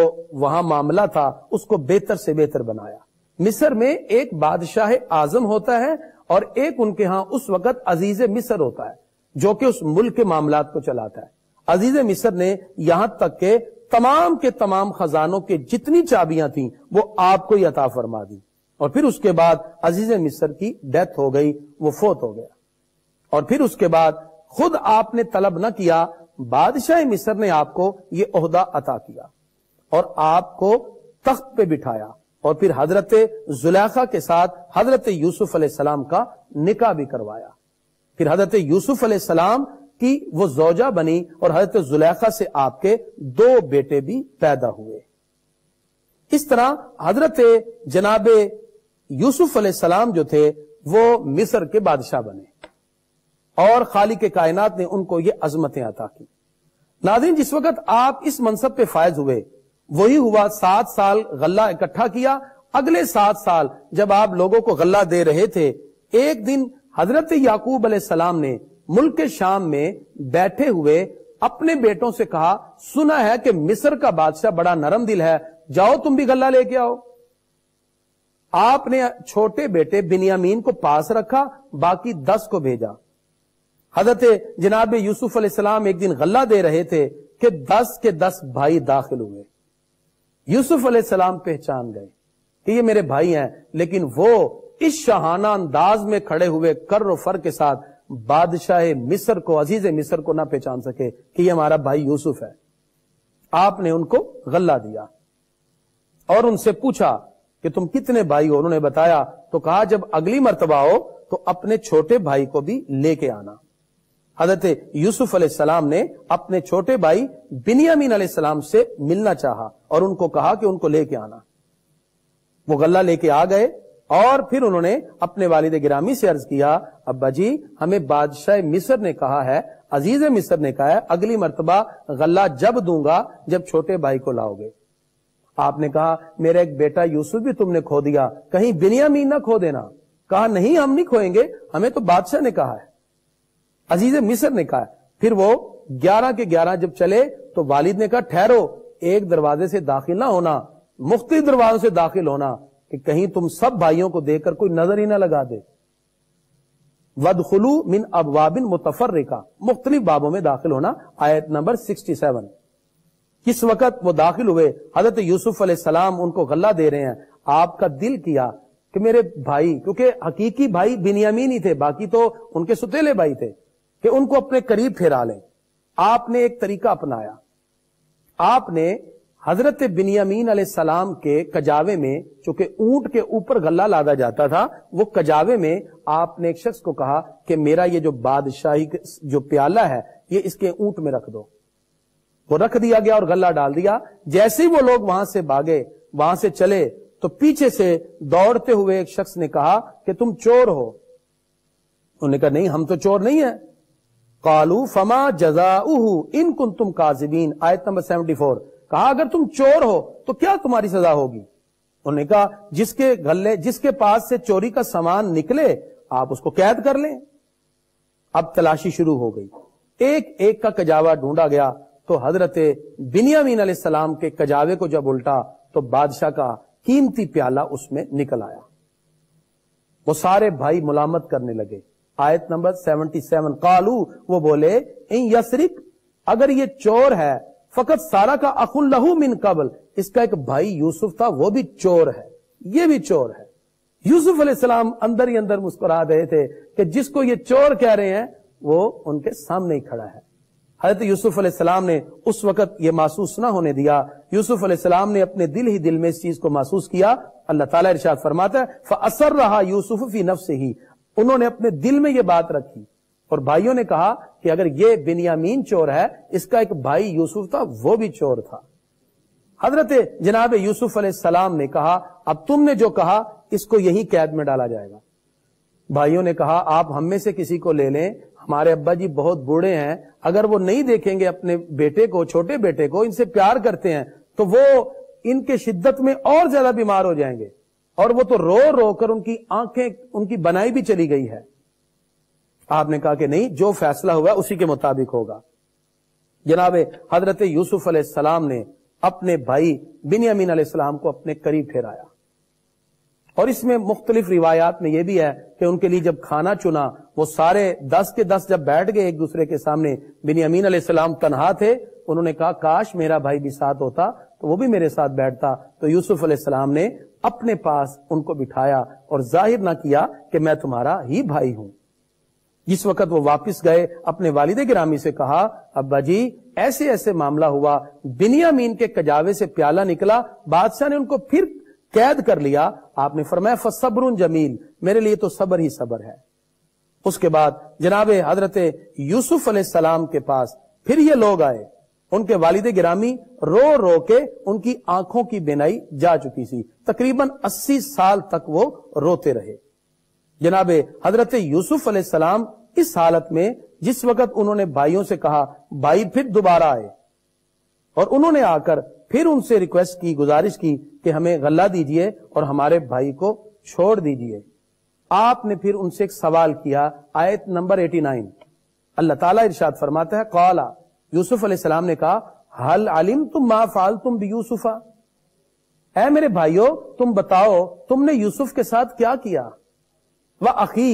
وہاں معاملہ تھا اس کو بہتر سے بہتر بنایا. مصر میں ایک بادشاہ اعظم ہوتا ہے اور ایک ان کے ہاں اس وقت عزیز مصر ہوتا ہے جو کہ اس ملک کے معاملات کو چلاتا ہے. عزیز مصر نے یہاں تک کہ تمام کے تمام خزانوں کے جتنی چابیاں تھیں وہ آپ کو ہی عطا فرما دی. اور پھر اس کے بعد عزیز مصر کی ڈیتھ ہو گئی، وہ فوت ہو گیا. اور پھر اس کے بعد خود آپ نے طلب نہ کیا، بادشاہ مصر نے آپ کو یہ عہدہ عطا کیا اور آپ کو تخت پہ بٹھایا اور پھر حضرت زلیخا کے ساتھ حضرت یوسف علیہ السلام کا نکاح بھی کروایا. پھر حضرت یوسف علیہ السلام کی وہ زوجہ بنی اور حضرت زلیخا سے آپ کے 2 بیٹے بھی پیدا ہوئے. اس طرح حضرت جناب یوسف علیہ السلام جو تھے وہ مصر کے بادشاہ بنے اور خالق کائنات نے ان کو یہ عظمتیں عطا کی. ناظرین، جس وقت آپ اس منصب پہ فائز ہوئے وہی ہوا 7 سال غلہ اکٹھا کیا. اگلے 7 سال جب آپ لوگوں کو غلہ دے رہے تھے، ایک دن حضرت یعقوب علیہ السلام نے ملک شام میں بیٹھے ہوئے اپنے بیٹوں سے کہا سنا ہے کہ مصر کا بادشاہ بڑا نرم دل ہے، جاؤ تم بھی غلہ لے کے آؤ. آپ نے چھوٹے بیٹے بنیامین کو پاس رکھا، باقی 10 کو بھیجا. حضرت جناب یوسف علیہ السلام ایک دن غلہ دے رہے تھے کہ 10 کے 10 بھائی داخل ہوئے. یوسف علیہ السلام پہچان گئے کہ یہ میرے بھائی ہیں، لیکن وہ اس شاہانہ انداز میں کھڑے ہوئے کر و فر کے ساتھ بادشاہ مصر کو، عزیز مصر کو نہ پہچان سکے کہ یہ ہمارا بھائی یوسف ہے. آپ نے ان کو غلہ دیا اور ان سے پوچھا کہ تم کتنے بھائی ہو؟ انہوں نے بتایا تو کہا جب اگلی مرتبہ ہو تو اپنے چھوٹے بھائی کو بھی لے کے آنا. حضرت یوسف علیہ السلام نے اپنے چھوٹے بھائی بنیامین علیہ السلام سے ملنا چاہا اور ان کو کہا کہ ان کو لے کے آنا. وہ غلہ لے کے آ گئے اور پھر انہوں نے اپنے والد گرامی سے عرض کیا ابا جی ہمیں بادشاہ مصر نے کہا ہے، عزیز مصر نے کہا ہے اگلی مرتبہ غلہ جب دوں گا جب چھوٹے بھائی کو لاؤ گے. آپ نے کہا میرا ایک بیٹا یوسف بھی تم نے کھو دیا، کہیں بنیامین نہ کھو دینا. کہا نہیں ہم نہیں کھوئیں گے، ہمیں تو بادشاہ نے کہا ہے، عزیز مصر نے کہا ہے. پھر وہ 11 کے 11 جب چلے تو والد نے کہا ٹھہرو، ایک دروازے سے داخل نہ ہونا، مختلف دروازوں سے داخل ہونا کہ کہیں تم سب بھائیوں کو دیکھ کر کوئی نظر ہی نہ لگا دے. وَادْخُلُوا مِنْ أَبْوَابٍ مُتَفَرِّقَةٍ، مختلف بابوں میں داخل ہونا، آیت نمبر 67. کس وقت وہ داخل ہوئے، حضرت یوسف علیہ السلام ان کو غلہ دے رہے ہیں. آپ کا دل کیا کہ میرے بھائی، کیونکہ حقیقی بھائی بنیامین ہی تھے، باقی تو ان کے ستیلے بھائی تھے، کہ ان کو اپنے قریب پھیرا لیں. آپ نے ایک طریقہ اپنایا. آپ نے حضرت بنیامین علیہ السلام کے کجاوے میں، چونکہ اونٹ کے اوپر غلہ لادا جاتا تھا، وہ کجاوے میں آپ نے ایک شخص کو کہا کہ میرا یہ جو بادشاہی جو پیالہ ہے یہ اس کے اونٹ میں رکھ دو. وہ رکھ دیا گیا اور غلہ ڈال دیا. جیسے ہی وہ لوگ وہاں سے بھاگے، وہاں سے چلے، تو پیچھے سے دوڑتے ہوئے ایک شخص نے کہا کہ تم چور ہو. انہوں نے کہا نہیں ہم تو چور نہیں ہیں. قالوا فما جزاؤہ ان کنتم کاذبین، آیت نمبر 74. کہا اگر تم چور ہو تو کیا تمہاری سزا ہوگی؟ انہوں نے کہا جس کے پاس سے چوری کا سامان نکلے آپ اس کو قید کر لیں۔ اب تلاشی شروع ہو گئی، ایک ایک کا کجاوا ڈھونڈا گیا تو حضرت بنیامین علیہ السلام کے کجاوے کو جب الٹا تو بادشاہ کا قیمتی پیالہ اس میں نکل آیا۔ وہ سارے بھائی ملامت کرنے لگے۔ آیت نمبر 77، قالو، وہ بولے، ان یسرق، اگر یہ چور ہے، فقط سارا کا اخ لہو من قبل، اس کا ایک بھائی یوسف تھا وہ بھی چور ہے، یہ بھی چور ہے۔ یوسف علیہ السلام اندر ہی اندر مسکرا رہے تھے کہ جس کو یہ چور کہہ رہے ہیں وہ ان کے سامنے ہی کھڑا ہے۔ حضرت یوسف علیہ السلام نے اس وقت یہ محسوس نہ ہونے دیا۔ یوسف علیہ السلام نے اپنے دل ہی دل میں اس چیز کو محسوس کیا۔ اللہ تعالیٰ ارشاد فرماتا ہے فَأَسَرَّهَا يُوسُفُ فِي نَفْسِهِ، انہوں نے اپنے دل میں یہ بات رکھی اور بھائیوں نے کہا کہ اگر یہ بنیامین چور ہے، اس کا ایک بھائی یوسف تھا وہ بھی چور تھا۔ حضرت جناب یوسف علیہ السلام نے کہا اب تم نے جو کہا اس کو یہی قید میں ڈالا جائے گا۔ بھائیوں نے کہا آپ ہم میں سے کسی کو لے لیں، ہمارے ابا جی بہت بوڑھے ہیں، اگر وہ نہیں دیکھیں گے اپنے بیٹے کو، چھوٹے بیٹے کو، ان سے پیار کرتے ہیں تو وہ ان کے شدت میں اور زیادہ بیمار ہو جائیں گے، اور وہ تو رو رو کر ان کی آنکھیں، ان کی بنائی بھی چلی گئی ہے۔ آپ نے کہا کہ نہیں، جو فیصلہ ہوا اسی کے مطابق ہوگا۔ جناب حضرت یوسف علیہ السلام نے اپنے بھائی بنیامین علیہ السلام کو اپنے قریب ٹھہرایا، اور اس میں مختلف روایات میں یہ بھی ہے کہ ان کے لیے جب کھانا چنا، وہ سارے 10 کے 10 جب بیٹھ گئے ایک دوسرے کے سامنے، بنیامین علیہ السلام تنہا تھے، انہوں نے کہا کاش میرا بھائی بھی ساتھ ہوتا تو وہ بھی میرے ساتھ بیٹھتا۔ تو یوسف علیہ السلام نے اپنے پاس ان کو بٹھایا اور ظاہر نہ کیا کہ میں تمہارا ہی بھائی ہوں۔ جس وقت وہ واپس گئے اپنے والد گرامی سے کہا ابا جی ایسے ایسے معاملہ ہوا، بنیامین کے کجاوے سے پیالہ نکلا، بادشاہ نے ان کو پھر قید کر لیا۔ آپ نے فرمایا فصبر جمیل، میرے لیے تو صبر ہی صبر ہے۔ اس کے بعد جناب حضرت یوسف علیہ السلام کے پاس پھر یہ لوگ آئے، ان کے والد گرامی رو رو کے ان کی آنکھوں کی بینائی جا چکی تھی، تقریباً 80 سال تک وہ روتے رہے۔ جناب حضرت یوسف علیہ السلام اس حالت میں جس وقت انہوں نے بھائیوں سے کہا، بھائی پھر دوبارہ آئے اور انہوں نے آ کر پھر ان سے ریکویسٹ کی، گزارش کی کہ ہمیں غلہ دیجئے اور ہمارے بھائی کو چھوڑ دیجئے۔ آپ نے پھر ان سے ایک سوال کیا، آیت نمبر 89، اللہ تعالیٰ ارشاد فرماتا ہے قال، یوسف علیہ السلام نے کہا هل علمتم ما فعلتم بیوسف، اے میرے بھائیو تم بتاؤ تم نے یوسف کے ساتھ کیا کیا، وَأَخِي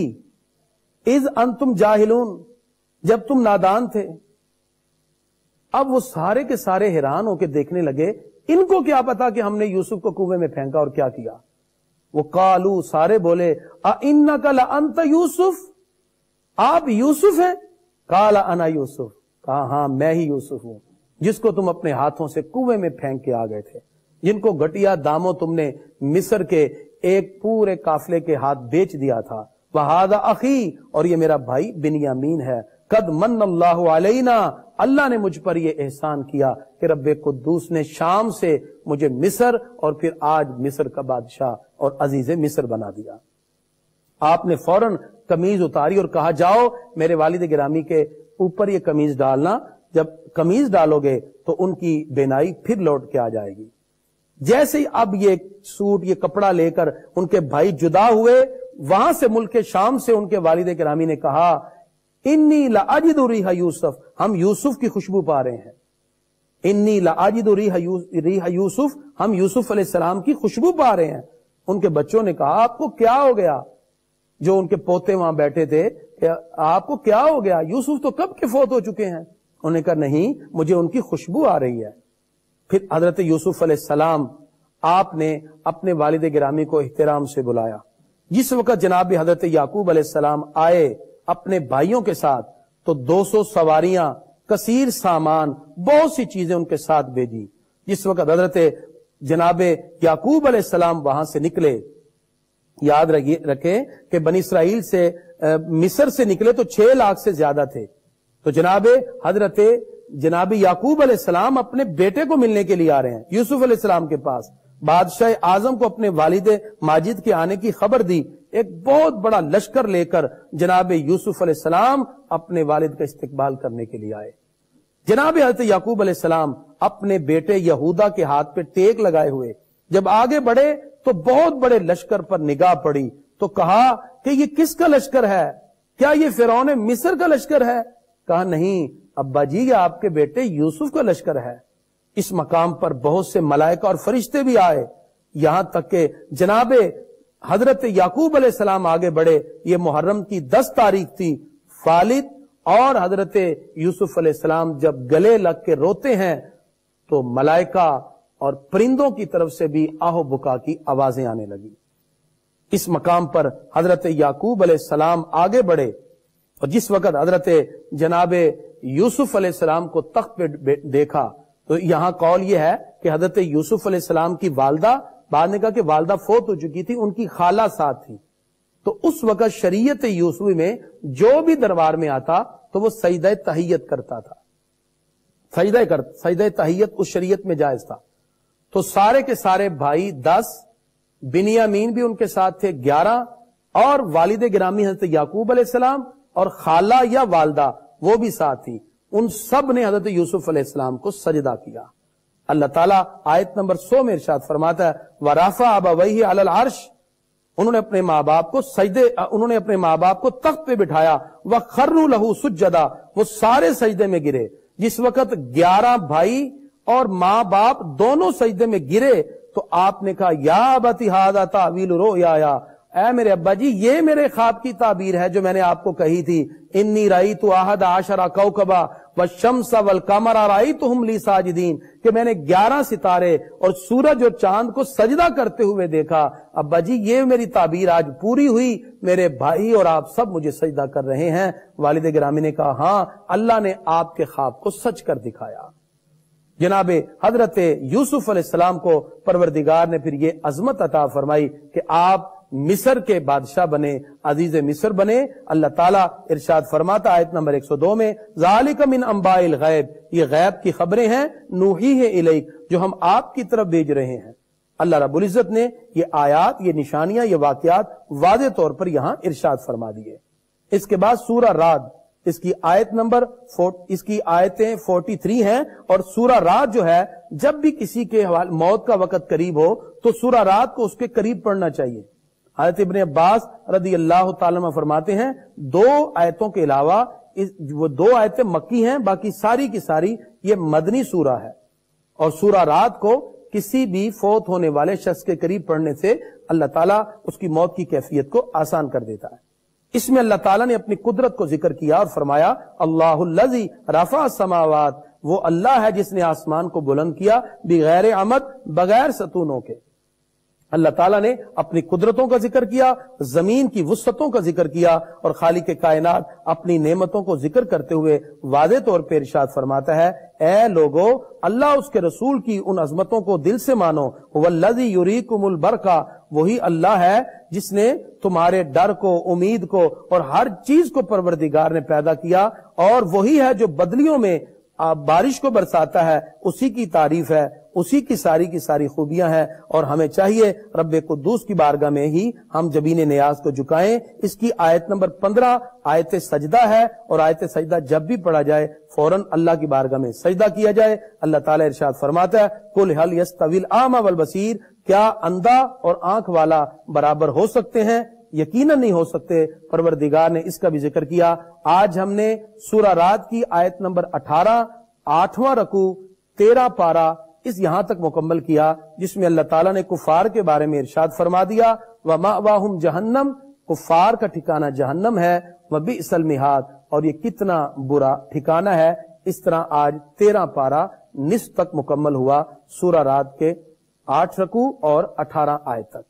اِذْ أَنْتُمْ جَاهِلُونَ، جب تم نادان تھے۔ اب وہ سارے کے سارے حیران ہو کے دیکھنے لگے، ان کو کیا پتا کہ ہم نے یوسف کو کنویں میں پھینکا اور کیا کیا۔ وہ قالو، سارے بولے اِنَّكَ لَأَنْتَ یوسف، آپ یوسف ہیں؟ قال انا یوسف، کہا ہاں میں ہی یوسف ہوں جس کو تم اپنے ہاتھوں سے کنویں میں پھینک کے آ گئے تھے، جن کو گھٹیا داموں تم نے مصر کے ایک پورے قافلے کے ہاتھ بیچ دیا تھا۔ وَهَذَا أَخِي، اور یہ میرا بھائی بنیامین ہے۔ قد من اللہ علینا، اللہ نے مجھ پر یہ احسان کیا کہ رب قدوس نے شام سے مجھے مصر اور پھر آج مصر کا بادشاہ اور عزیز مصر بنا دیا۔ آپ نے فوراً قمیض اتاری اور کہا جاؤ میرے والد گرامی کے اوپر یہ قمیض ڈالنا، جب قمیض ڈالو گے تو ان کی بینائی پھر لوٹ کے آ جائے گی۔ جیسے ہی اب یہ سوٹ، یہ کپڑا لے کر ان کے بھائی جدا ہوئے، وہاں سے ملک شام سے ان کے والد گرامی نے کہا انی لاجد ریح یوسف، ہم یوسف کی خوشبو پا رہے ہیں۔ انی لاجد ریح یوسف، ہم یوسف علیہ السلام کی خوشبو پا رہے ہیں۔ ان کے بچوں نے کہا آپ کو کیا ہو گیا؟ جو ان کے پوتے وہاں بیٹھے تھے کہ آپ کو کیا ہو گیا؟ یوسف تو کب کے فوت ہو چکے ہیں۔ انہوں نے کہا نہیں، مجھے ان کی خوشبو آ رہی ہے۔ پھر حضرت یوسف علیہ السلام آپ نے اپنے والد گرامی کو احترام سے بلایا۔ جس وقت جناب حضرت یعقوب علیہ السلام آئے اپنے بھائیوں کے ساتھ تو 200 سواریاں، کثیر سامان، بہت سی چیزیں ان کے ساتھ بھیجی۔ جس وقت حضرت جناب یعقوب علیہ السلام وہاں سے نکلے، یاد رکھیں کہ بنی اسرائیل سے مصر سے نکلے تو 6 لاکھ سے زیادہ تھے، تو حضرت جناب یعقوب علیہ السلام اپنے بیٹے کو ملنے کے لیے آ رہے ہیں یوسف علیہ السلام کے پاس۔ بادشاہ اعظم کو اپنے والد ماجد کے آنے کی خبر دی، ایک بہت بڑا لشکر لے کر جناب یوسف علیہ السلام اپنے والد کا استقبال کرنے کے لیے آئے۔ جناب حضرت یعقوب علیہ السلام اپنے بیٹے یہودا کے ہاتھ پہ ٹیک لگائے ہوئے جب آگے بڑھے تو بہت بڑے لشکر پر نگاہ پڑی تو کہا کہ یہ کس کا لشکر ہے؟ کیا یہ فرعون مصر کا لشکر ہے؟ کہا نہیں ابا جی، یہ آپ کے بیٹے یوسف کا لشکر ہے۔ اس مقام پر بہت سے ملائکہ اور فرشتے بھی آئے، یہاں تک کہ جناب حضرت یعقوب علیہ السلام آگے بڑھے۔ یہ محرم کی 10 تاریخ تھی۔ والد اور حضرت یوسف علیہ السلام جب گلے لگ کے روتے ہیں تو ملائکہ اور پرندوں کی طرف سے بھی آہو بکا کی آوازیں آنے لگی۔ اس مقام پر حضرت یعقوب علیہ السلام آگے بڑھے اور جس وقت حضرت جناب یوسف علیہ السلام کو تخت پہ دیکھا تو یہاں قول یہ ہے کہ حضرت یوسف علیہ السلام کی والدہ، بعد نے کہا کہ والدہ فوت ہو چکی تھی، ان کی خالہ ساتھ تھی، تو اس وقت شریعت یوسفی میں جو بھی دربار میں آتا تو وہ سجدہ تحیت کرتا تھا۔ سجدہ تحیت اس شریعت میں جائز تھا۔ تو سارے کے سارے بھائی 10، بنیامین بھی ان کے ساتھ تھے 11، اور والد گرامی حضرت یعقوب علیہ السلام اور خالہ یا والدہ وہ بھی ساتھ تھی، ان سب نے حضرت یوسف علیہ السلام کو سجدہ کیا۔ اللہ تعالیٰ آیت نمبر 100 میں ارشاد فرماتا ہے وَرَفَعَ أَبَوَيْهِ عَلَى الْعَرْشِ، انہوں نے اپنے ماں باپ کو تخت پہ بٹھایا، وَخَرُّوا لَهُ سُجَّدًا، وہ سارے سجدے میں گرے۔ جس وقت 11 بھائی اور ماں باپ دونوں سجدے میں گرے تو آپ نے کہا یا ابتی ھذا تأویل رؤیایا، اے میرے ابا جی یہ میرے خواب کی تعبیر ہے جو میں نے آپ کو کہی تھی، انی رأیت احد عشر کوکبا والشمس والقمر رأیتہم لی ساجدین، کہ میں نے 11 ستارے اور سورج اور چاند کو سجدہ کرتے ہوئے دیکھا۔ ابا جی یہ میری تعبیر آج پوری ہوئی، میرے بھائی اور آپ سب مجھے سجدہ کر رہے ہیں۔ والد گرامی نے کہا ہاں اللہ نے آپ کے خواب کو سچ کر دکھایا۔ جناب حضرت یوسف علیہ السلام کو پروردگار نے پھر یہ عظمت عطا فرمائی کہ آپ مصر کے بادشاہ بنے، عزیز مصر بنے۔ اللہ تعالیٰ ارشاد فرماتا آیت نمبر 102 میں ذالک من انباء الغیب، یہ غیب کی خبریں ہیں، نوحیہ الیک، جو ہم آپ کی طرف بھیج رہے ہیں۔ اللہ رب العزت نے یہ آیات، یہ نشانیاں، یہ واقعات واضح طور پر یہاں ارشاد فرما دیے۔ اس کے بعد سورہ رعد، اس کی آیتیں 43 ہیں، اور سورہ رعد جو ہے جب بھی کسی کے موت کا وقت قریب ہو تو سورہ رعد کو اس کے قریب پڑھنا چاہیے۔ حضرت ابن عباس رضی اللہ تعالیٰ عنہ فرماتے ہیں 2 آیتوں کے علاوہ وہ 2 آیتیں مکی ہیں، باقی ساری کی ساری یہ مدنی سورہ ہے، اور سورہ رعد کو کسی بھی فوت ہونے والے شخص کے قریب پڑھنے سے اللہ تعالیٰ اس کی موت کی کیفیت کو آسان کر دیتا ہے۔ اس میں اللہ تعالیٰ نے اپنی قدرت کو ذکر کیا اور فرمایا اللہ الذی رفع السماوات، وہ اللہ ہے جس نے آسمان کو بلند کیا، بغیر عمد، بغیر ستونوں کے۔ اللہ تعالیٰ نے اپنی قدرتوں کا ذکر کیا، زمین کی وسعتوں کا ذکر کیا، اور خالق کائنات اپنی نعمتوں کو ذکر کرتے ہوئے واضح طور پہ ارشاد فرماتا ہے اے لوگو اللہ اس کے رسول کی ان عظمتوں کو دل سے مانو، والذی یریکم البرق، وہی اللہ ہے جس نے تمہارے ڈر کو، امید کو اور ہر چیز کو پروردگار نے پیدا کیا، اور وہی ہے جو بدلیوں میں بارش کو برساتا ہے، اسی کی تعریف ہے، اسی کی ساری خوبیاں ہیں، اور ہمیں چاہیے رب قدوس کی بارگاہ میں ہی ہم جبین نیاز کو جھکائیں۔ اس کی آیت نمبر 15 آیت سجدہ ہے، اور آیت سجدہ جب بھی پڑھا جائے فوراً اللہ کی بارگاہ میں سجدہ کیا جائے۔ اللہ تعالیٰ ارشاد فرماتا ہے قل هل يستوي الاعمى والبصير، کیا اندھا اور آنکھ والا برابر ہو سکتے ہیں؟ یقیناً نہیں ہو سکتے۔ پروردگار نے اس کا بھی ذکر کیا۔ آج ہم نے سورہ رعد کی آیت نمبر 18، 8واں رکوع، 13 پارہ اس یہاں تک مکمل کیا، جس میں اللہ تعالیٰ نے کفار کے بارے میں ارشاد فرما دیا وَمَأْوَاهُمْ جَهَنَّمْ، کفار کا ٹھکانہ جہنم ہے، وَبِئْسَ الْمِہَادُ، اور یہ کتنا برا ٹھکانہ ہے۔ اس طرح آج 13 پارہ نصف تک مکمل ہوا، سورہ رعد کے 8 رکوع اور 18 آیت تک۔